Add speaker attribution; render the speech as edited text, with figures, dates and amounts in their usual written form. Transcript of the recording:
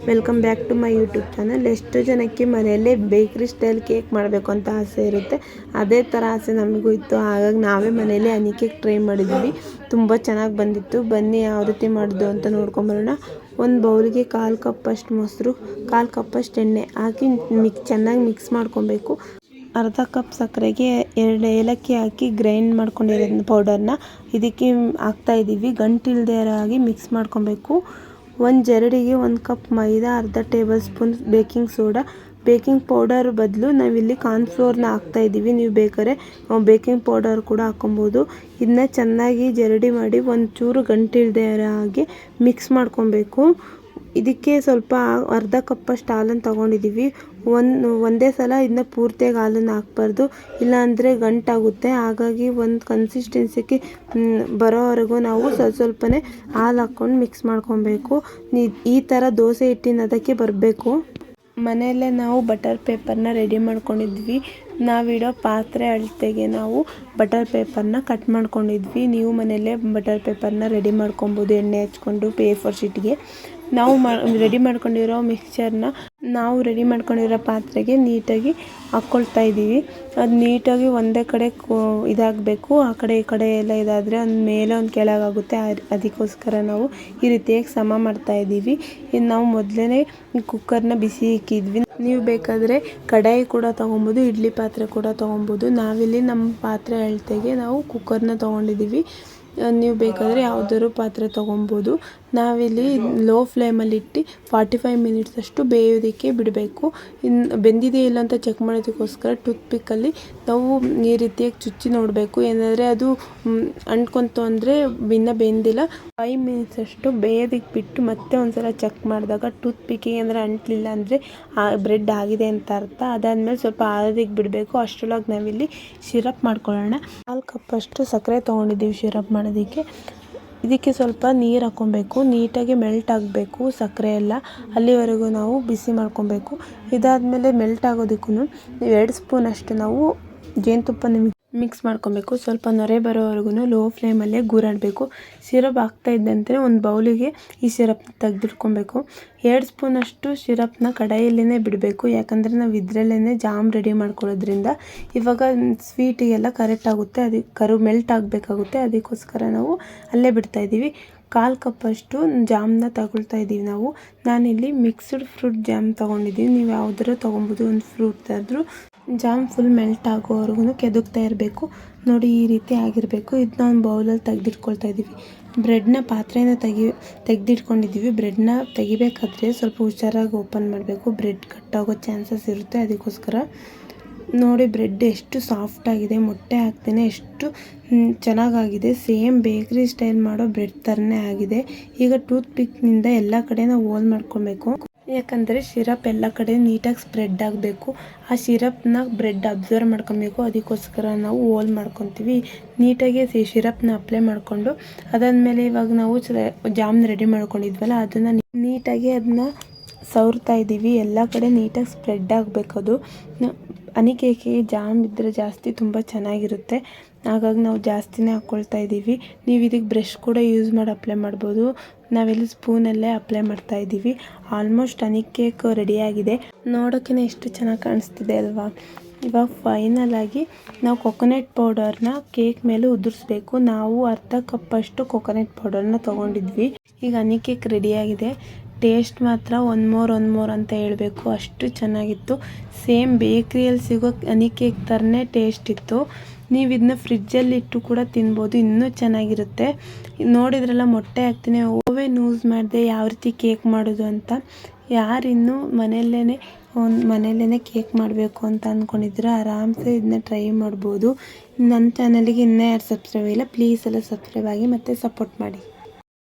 Speaker 1: Welcome back to my YouTube channel. ಎಷ್ಟು ಜನಕ್ಕೆ ಮನೆಯಲ್ಲೇ ಬೇಕ್ರಿ ಸ್ಟೈಲ್ ಕೇಕ್ ಮಾಡಬೇಕು ಅಂತ ಆಸೆ ಇರುತ್ತೆ. ಅದೇ ಥರ ಆಸೆ ನಮಗೂ ಇತ್ತು. ಹಾಗಾಗಿ ನಾವೇ ಮನೆಯಲ್ಲೇ ಹನಿ ಕೇಕ್ ಟ್ರೈ ಮಾಡಿದ್ವಿ. ತುಂಬ ಚೆನ್ನಾಗಿ ಬಂದಿತ್ತು. ಬನ್ನಿ ಯಾವ ರೀತಿ ಮಾಡೋದು ಅಂತ ನೋಡ್ಕೊಂಬರೋಣ. ಒಂದು ಬೌಲಿಗೆ 1/4 ಕಪ್ಪಷ್ಟು ಮೊಸರು, 1/4 ಕಪ್ಪಷ್ಟು ಎಣ್ಣೆ ಹಾಕಿ ಚೆನ್ನಾಗಿ ಮಿಕ್ಸ್ ಮಾಡ್ಕೊಬೇಕು. ಅರ್ಧ ಕಪ್ ಸಕ್ಕರೆಗೆ 2 ಏಲಕ್ಕಿ ಹಾಕಿ ಗ್ರೈಂಡ್ ಮಾಡ್ಕೊಂಡಿರೋ ಪೌಡರ್ನ ಇದಕ್ಕೆ ಹಾಕ್ತಾಯಿದ್ದೀವಿ. ಗಂಟಿಲ್ದೇ ಆಗಿ ಮಿಕ್ಸ್ ಮಾಡ್ಕೊಬೇಕು. ಒಂದು ಜರಡಿಗೆ 1 ಕಪ್ ಮೈದಾ, ಅರ್ಧ table spoon baking soda, baking powder ಬದಲು ನಾವಿಲ್ಲಿ ಕಾರ್ನ್ಫ್ಲೋರ್ನ ಹಾಕ್ತಾಯಿದ್ದೀವಿ. ನೀವು ಬೇಕಾದ್ರೆ ಬೇಕಿಂಗ್ ಪೌಡರ್ ಕೂಡ ಹಾಕೊಬೋದು. ಇದನ್ನ ಚೆನ್ನಾಗಿ ಜರಡಿ ಮಾಡಿ ಒಂಚೂರು ಗಂಟಿಲ್ದೇ ಹಾಗೆ ಮಿಕ್ಸ್ ಮಾಡ್ಕೊಬೇಕು. ಇದಕ್ಕೆ ಸ್ವಲ್ಪ ಅರ್ಧ ಕಪ್ಪಷ್ಟು ಹಾಲನ್ನು ತೊಗೊಂಡಿದ್ದೀವಿ. ಒಂದೇ ಸಲ ಇದನ್ನ ಪೂರ್ತಿಯಾಗಿ ಹಾಲನ್ನು ಹಾಕ್ಬಾರ್ದು, ಇಲ್ಲಾಂದರೆ ಗಂಟಾಗುತ್ತೆ. ಹಾಗಾಗಿ ಒಂದು ಕನ್ಸಿಸ್ಟೆನ್ಸಿಗೆ ಬರೋವರೆಗೂ ನಾವು ಸ್ವಲ್ಪನೇ ಹಾಲು ಹಾಕ್ಕೊಂಡು ಮಿಕ್ಸ್ ಮಾಡ್ಕೊಬೇಕು. ಈ ಥರ ದೋಸೆ ಹಿಟ್ಟಿನ ಅದಕ್ಕೆ ಬರಬೇಕು. ಮನೆಯಲ್ಲೇ ನಾವು ಬಟರ್ ಪೇಪರ್ನ ರೆಡಿ ಮಾಡ್ಕೊಂಡಿದ್ವಿ. ನಾವಿಡೋ ಪಾತ್ರೆ ಅಳತೆಗೆ ನಾವು ಬಟರ್ ಪೇಪರ್ನ ಕಟ್ ಮಾಡ್ಕೊಂಡಿದ್ವಿ. ನೀವು ಮನೆಯಲ್ಲೇ ಬಟರ್ ಪೇಪರ್ನ ರೆಡಿ ಮಾಡ್ಕೊಬೋದು. ಎಣ್ಣೆ ಹಚ್ಕೊಂಡು A4 ಶೀಟ್ಗೆ ನಾವು ರೆಡಿ ಮಾಡ್ಕೊಂಡಿರೋ ಮಿಕ್ಸ್ಚರ್ನ ನಾವು ರೆಡಿ ಮಾಡ್ಕೊಂಡಿರೋ ಪಾತ್ರೆಗೆ ನೀಟಾಗಿ ಹಾಕ್ಕೊಳ್ತಾ ಇದ್ದೀವಿ. ಅದು ನೀಟಾಗಿ ಒಂದೇ ಕಡೆ ಇದಾಗಬೇಕು. ಆ ಕಡೆ ಈ ಕಡೆ ಎಲ್ಲ ಇದಾದರೆ ಒಂದು ಮೇಲೆ ಒಂದು ಕೆಳಗಾಗುತ್ತೆ. ಅದಕ್ಕೋಸ್ಕರ ನಾವು ಈ ರೀತಿಯಾಗಿ ಸಮ ಮಾಡ್ತಾ ಇದ್ದೀವಿ. ಇನ್ನು ನಾವು ಮೊದಲೇ ಕುಕ್ಕರ್ನ ಬಿಸಿ ಇಕ್ಕಿದ್ವಿ. ನೀವು ಬೇಕಾದರೆ ಕಡಾಯಿ ಕೂಡ ತೊಗೊಬೋದು, ಇಡ್ಲಿ ಪಾತ್ರೆ ಕೂಡ ತೊಗೊಬೋದು. ನಾವಿಲ್ಲಿ ನಮ್ಮ ಪಾತ್ರೆ ಅಳತೆಗೆ ನಾವು ಕುಕ್ಕರ್ನ ತೊಗೊಂಡಿದ್ದೀವಿ. ನೀವು ಬೇಕಾದರೆ ಯಾವುದಾದ್ರು ಪಾತ್ರೆ ತೊಗೊಬೋದು. ನಾವಿಲ್ಲಿ ಲೋ ಫ್ಲೇಮಲ್ಲಿಟ್ಟು 45 ಮಿನಿಟ್ಸ್ ಅಷ್ಟು ಬೇಯೋದಕ್ಕೆ ಬಿಡಬೇಕು. ಬೆಂದಿದೆ ಇಲ್ಲ ಅಂತ ಚೆಕ್ ಮಾಡೋದಕ್ಕೋಸ್ಕರ ಟೂತ್ಪಿಕ್ಕಲ್ಲಿ ನಾವು ಈ ರೀತಿಯಾಗಿ ಚುಚ್ಚಿ ನೋಡಬೇಕು. ಏನಾದರೆ ಅದು ಅಂಟ್ಕೊಂತು ಅಂದರೆ ಇನ್ನೂ ಬೆಂದಿಲ್ಲ. 5 ಮಿನಿಟ್ಸ್ ಅಷ್ಟು ಬೇಯೋದಕ್ಕೆ ಬಿಟ್ಟು ಮತ್ತೆ ಒಂದ್ಸಲ ಚೆಕ್ ಮಾಡಿದಾಗ ಟೂತ್ಪಿಕ್ಕಿಗೆ ಅಂದರೆ ಅಂಟಲಿಲ್ಲ ಅಂದರೆ ಬ್ರೆಡ್ ಆಗಿದೆ ಅಂತ ಅರ್ಥ. ಅದಾದಮೇಲೆ ಸ್ವಲ್ಪ ಆರೋದಕ್ಕೆ ಬಿಡಬೇಕು. ಅಷ್ಟರೊಳಗೆ ನಾವಿಲ್ಲಿ ಸಿರಪ್ ಮಾಡ್ಕೊಳ್ಳೋಣ. 4 ಕಪ್ಪಷ್ಟು ಸಕ್ಕರೆ ತೊಗೊಂಡಿದ್ದೀವಿ ಸಿರಪ್ ಮಾಡೋದಕ್ಕೆ. ಇದಕ್ಕೆ ಸ್ವಲ್ಪ ನೀರು ಹಾಕ್ಕೊಬೇಕು. ನೀಟಾಗಿ ಮೆಲ್ಟ್ ಆಗಬೇಕು ಸಕ್ಕರೆ ಎಲ್ಲ. ಅಲ್ಲಿವರೆಗೂ ನಾವು ಬಿಸಿ ಮಾಡ್ಕೊಬೇಕು. ಇದಾದಮೇಲೆ ಮೆಲ್ಟ್ ಆಗೋದಕ್ಕೂ 2 ಸ್ಪೂನ್ ಅಷ್ಟು ನಾವು ಜೇನುತುಪ್ಪನ ಮಿಕ್ಸ್ ಮಾಡ್ಕೊಬೇಕು. ಸ್ವಲ್ಪ ನೊರೆ ಬರೋವರೆಗೂ ಲೋ ಫ್ಲೇಮಲ್ಲೇ ಗೂರಾಡಬೇಕು. ಸಿರಪ್ ಹಾಕ್ತಾ ಇದ್ದಂತೆ ಒಂದು ಬೌಲಿಗೆ ಈ ಸಿರಪ್ನ ತೆಗೆದಿಟ್ಕೊಬೇಕು. 2 ಸ್ಪೂನಷ್ಟು ಸಿರಪ್ನ ಕಡಾಯಲ್ಲೇ ಬಿಡಬೇಕು. ಯಾಕಂದರೆ ನಾವು ಇದರಲ್ಲೇ ಜಾಮ್ ರೆಡಿ ಮಾಡ್ಕೊಳ್ಳೋದ್ರಿಂದ ಇವಾಗ ಸ್ವೀಟಿಗೆಲ್ಲ ಕರೆಕ್ಟ್ ಆಗುತ್ತೆ. ಅದಕ್ಕೆ ಮೆಲ್ಟ್ ಆಗಬೇಕಾಗುತ್ತೆ. ಅದಕ್ಕೋಸ್ಕರ ನಾವು ಅಲ್ಲೇ ಬಿಡ್ತಾಯಿದ್ದೀವಿ. 1/4 ಕಪ್ಪಷ್ಟು ಜಾಮ್ನ ತಗೊಳ್ತಾ ಇದ್ದೀವಿ ನಾವು. ನಾನಿಲ್ಲಿ ಮಿಕ್ಸ್ಡ್ ಫ್ರೂಟ್ ಜಾಮ್ ತೊಗೊಂಡಿದ್ದೀವಿ. ನೀವು ಯಾವುದಾದ್ರು ತೊಗೊಬೋದು, ಒಂದು ಫ್ರೂಟ್ ಆದರೂ. ಜಾಮ್ ಫುಲ್ ಮೆಲ್ಟ್ ಆಗೋವರೆಗೂ ಕೆದಕ್ತಾ ಇರಬೇಕು. ನೋಡಿ ಈ ರೀತಿ ಆಗಿರಬೇಕು. ಇದನ್ನ ಒಂದು ಬೌಲಲ್ಲಿ ತೆಗೆದಿಟ್ಕೊಳ್ತಾ ಇದ್ದೀವಿ. ಬ್ರೆಡ್ನ ಪಾತ್ರೆಯಿಂದ ತೆಗೆದಿಟ್ಕೊಂಡಿದ್ದೀವಿ. ಬ್ರೆಡ್ನ ತೆಗಿಬೇಕಾದ್ರೆ ಸ್ವಲ್ಪ ಹುಷಾರಾಗಿ ಓಪನ್ ಮಾಡಬೇಕು. ಬ್ರೆಡ್ ಕಟ್ಟಾಗೋ ಚಾನ್ಸಸ್ ಇರುತ್ತೆ. ಅದಕ್ಕೋಸ್ಕರ ನೋಡಿ ಬ್ರೆಡ್ ಎಷ್ಟು ಸಾಫ್ಟಾಗಿದೆ. ಮೊಟ್ಟೆ ಹಾಕ್ತೇನೆ ಎಷ್ಟು ಚೆನ್ನಾಗಾಗಿದೆ. ಸೇಮ್ ಬೇಕ್ರಿ ಸ್ಟೈಲ್ ಮಾಡೋ ಬ್ರೆಡ್ ಥರನೇ ಆಗಿದೆ. ಈಗ ಟೂತ್ ಪಿಕ್ನಿಂದ ಎಲ್ಲ ಕಡೆ ನಾವು ಹೋಲ್ ಮಾಡ್ಕೊಬೇಕು. ಯಾಕಂದರೆ ಸಿರಪ್ ಎಲ್ಲ ಕಡೆ ನೀಟಾಗಿ ಸ್ಪ್ರೆಡ್ ಆಗಬೇಕು. ಆ ಸಿರಪ್ನ ಬ್ರೆಡ್ ಅಬ್ಸರ್ವ್ ಮಾಡ್ಕೊಬೇಕು. ಅದಕ್ಕೋಸ್ಕರ ನಾವು ಹೋಲ್ ಮಾಡ್ಕೊತೀವಿ. ನೀಟಾಗಿ ಸಿರಪ್ನ ಅಪ್ಲೈ ಮಾಡಿಕೊಂಡು ಅದಾದಮೇಲೆ ಇವಾಗ ನಾವು ಜಾಮ್ನ ರೆಡಿ ಮಾಡ್ಕೊಂಡಿದ್ವಲ್ಲ ಅದನ್ನು ನೀಟಾಗಿ ಅದನ್ನ ಸವರ್ತಾ ಇದ್ದೀವಿ. ಎಲ್ಲ ಕಡೆ ನೀಟಾಗಿ ಸ್ಪ್ರೆಡ್ ಆಗಬೇಕದು. ಹನಿ ಕೇಕಿಗೆ ಜಾಮ್ ಇದ್ದರೆ ಜಾಸ್ತಿ ತುಂಬ ಚೆನ್ನಾಗಿರುತ್ತೆ. ಹಾಗಾಗಿ ನಾವು ಜಾಸ್ತಿನೇ ಹಾಕ್ಕೊಳ್ತಾ ಇದ್ದೀವಿ. ನೀವು ಇದಕ್ಕೆ ಬ್ರಷ್ ಕೂಡ ಯೂಸ್ ಮಾಡಿ ಅಪ್ಲೈ ಮಾಡ್ಬೋದು. ನಾವೆಲ್ಲಿ ಸ್ಪೂನಲ್ಲೇ ಅಪ್ಲೈ ಮಾಡ್ತಾ ಇದ್ದೀವಿ. ಆಲ್ಮೋಸ್ಟ್ ಹನಿ ಕೇಕ್ ರೆಡಿಯಾಗಿದೆ. ನೋಡೋಕ್ಕೇ ಎಷ್ಟು ಚೆನ್ನಾಗಿ ಕಾಣಿಸ್ತಿದೆ ಅಲ್ವಾ. ಇವಾಗ ಫೈನಲ್ ಆಗಿ ನಾವು ಕೊಕೊನಟ್ ಪೌಡರ್ನ ಕೇಕ್ ಮೇಲೆ ಉದುರಿಸ್ಬೇಕು. ನಾವು ಅರ್ಧ ಕಪ್ಪಷ್ಟು ಕೊಕೊನಟ್ ಪೌಡರ್ನ ತೊಗೊಂಡಿದ್ವಿ. ಈಗ ಹನಿ ಕೇಕ್ ರೆಡಿಯಾಗಿದೆ. ಟೇಸ್ಟ್ ಮಾತ್ರ ಒನ್ ಮೋರ್ ಅಂತ ಹೇಳಬೇಕು. ಅಷ್ಟು ಚೆನ್ನಾಗಿತ್ತು. ಸೇಮ್ ಬೇಕ್ರಿಯಲ್ಲಿ ಸಿಗೋ ಹನಿ ಕೇಕ್ ಥರನೇ ಟೇಸ್ಟ್ ಇತ್ತು. ನೀವು ಇದನ್ನ ಫ್ರಿಜ್ಜಲ್ಲಿ ಇಟ್ಟು ಕೂಡ ತಿನ್ಬೋದು, ಇನ್ನೂ ಚೆನ್ನಾಗಿರುತ್ತೆ. ನೋಡಿದ್ರಲ್ಲ ಮೊಟ್ಟೆ ಹಾಕ್ತೀನಿ. ಓವೆನ್ ಯೂಸ್ ಮಾಡಿದೆ ಯಾವ ರೀತಿ ಕೇಕ್ ಮಾಡೋದು ಅಂತ. ಯಾರಿನ್ನೂ ಮನೆಯಲ್ಲೇ ಕೇಕ್ ಮಾಡಬೇಕು ಅಂತ ಅಂದ್ಕೊಂಡಿದ್ರೆ ಆರಾಮ್ಸೆ ಇದನ್ನ ಟ್ರೈ ಮಾಡ್ಬೋದು. ನನ್ನ ಚಾನಲಿಗೆ ಇನ್ನೂ ಯಾರು ಸಬ್ಸ್ಕ್ರೈಬ್ ಇಲ್ಲ, ಪ್ಲೀಸ್ ಎಲ್ಲ ಸಬ್ಸ್ಕ್ರೈಬ್ ಆಗಿ ಮತ್ತು ಸಪೋರ್ಟ್ ಮಾಡಿ.